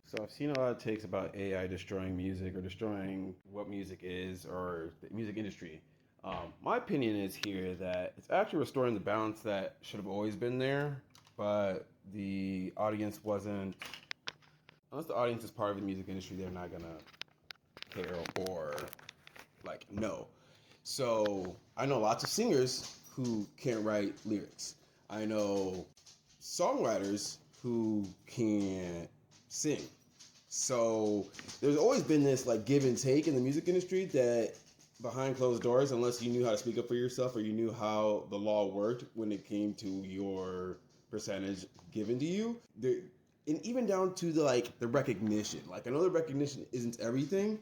So I've seen a lot of takes about AI destroying music or destroying what music is or the music industry. My opinion is here that it's actually restoring the balance that should have always been there, but the audience wasn't. Unless the audience is part of the music industry, they're not gonna care or like know. So I know lots of singers who can't write lyrics. I know songwriters who can't sing. So there's always been this like give and take in the music industry that behind closed doors, unless you knew how to speak up for yourself or you knew how the law worked when it came to your percentage given to you, there, and even down to the like the recognition. Like I know the recognition isn't everything.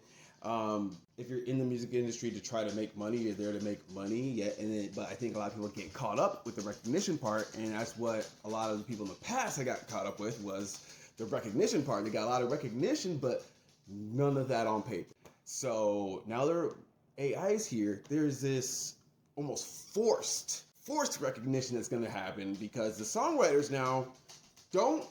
If you're in the music industry to try to make money, you're there to make money. Yeah, but I think a lot of people get caught up with the recognition part, and that's what a lot of the people in the past I got caught up with was the recognition part. They got a lot of recognition, but none of that on paper. So now there AI's here. There's this almost forced recognition that's going to happen because the songwriters now don't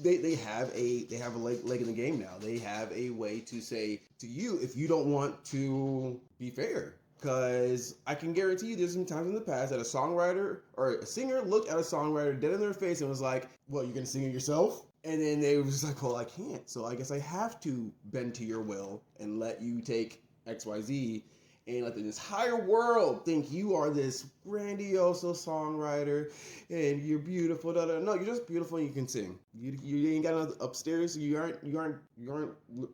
they have a leg in the game now. They have a way to say to you if you don't want to be fair. Because I can guarantee you there's some times in the past that a songwriter or a singer looked at a songwriter dead in their face and was like, well, you're going to sing it yourself? And then they was just like, well, I can't. So I guess I have to bend to your will and let you take XYZ and let the entire world think you are this grandiose songwriter and you're beautiful. Da, da. No, you're just beautiful and you can sing. You ain't got nothing upstairs. You aren't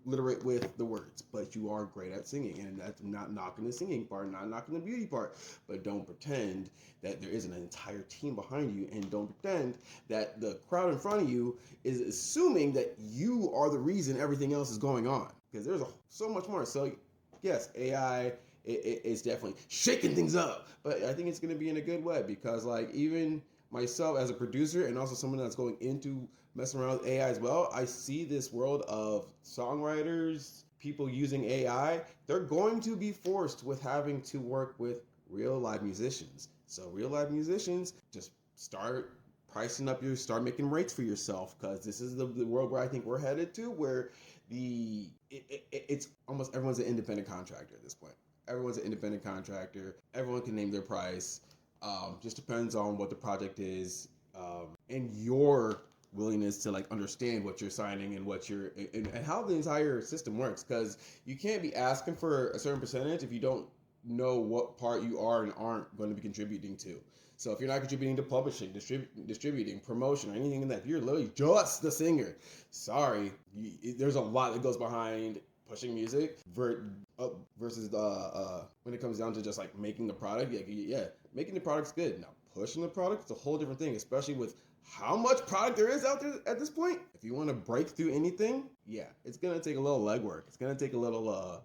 literate with the words, but you are great at singing. And that's not knocking the singing part, not knocking the beauty part. But don't pretend that there isn't an entire team behind you, and don't pretend that the crowd in front of you is assuming that you are the reason everything else is going on. Because there's so much more. So yes, AI it's definitely shaking things up, but I think it's going to be in a good way because like even myself as a producer and also someone that's going into messing around with AI as well, I see this world of songwriters, people using AI. They're going to be forced with having to work with real live musicians. So real live musicians just start making rates for yourself because this is the world where I think we're headed to, where it's almost everyone's an independent contractor at this point. Everyone's an independent contractor. Everyone can name their price. Just depends on what the project is and your willingness to like understand what you're signing and what you're and how the entire system works. Because you can't be asking for a certain percentage if you don't know what part you are and aren't going to be contributing to. So if you're not contributing to publishing, distributing, promotion, or anything in that, if you're literally just the singer, sorry, there's a lot that goes behind pushing music versus when it comes down to just like making the product. Yeah, making the product's good. Now pushing the product is a whole different thing, especially with how much product there is out there at this point. If you want to break through anything, yeah, it's gonna take a little legwork. It's gonna take a little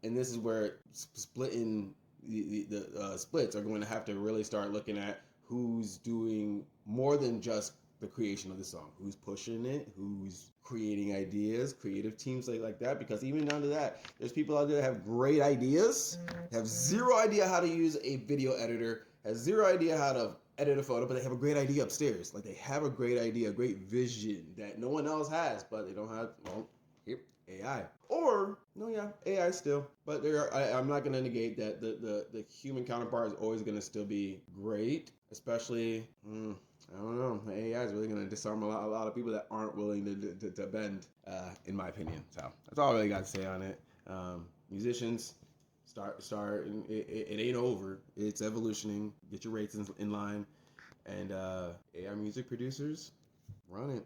and this is where splitting the splits are going to have to really start looking at who's doing more than just the creation of the song, who's pushing it, who's creating ideas, creative teams like that. Because even down to that, there's people out there that have great ideas, have zero idea how to use a video editor, has zero idea how to edit a photo, but they have a great idea upstairs. Like they have a great idea, a great vision that no one else has, but they don't have. Well, here, AI. Or no, yeah, AI still. But I'm not gonna negate that the human counterpart is always gonna still be great, especially. I don't know. AI is really gonna disarm a lot of people that aren't willing to bend, in my opinion. So that's all I really got to say on it. Musicians, start. It ain't over. It's evolutioning. Get your rates in line, and AI music producers, run it.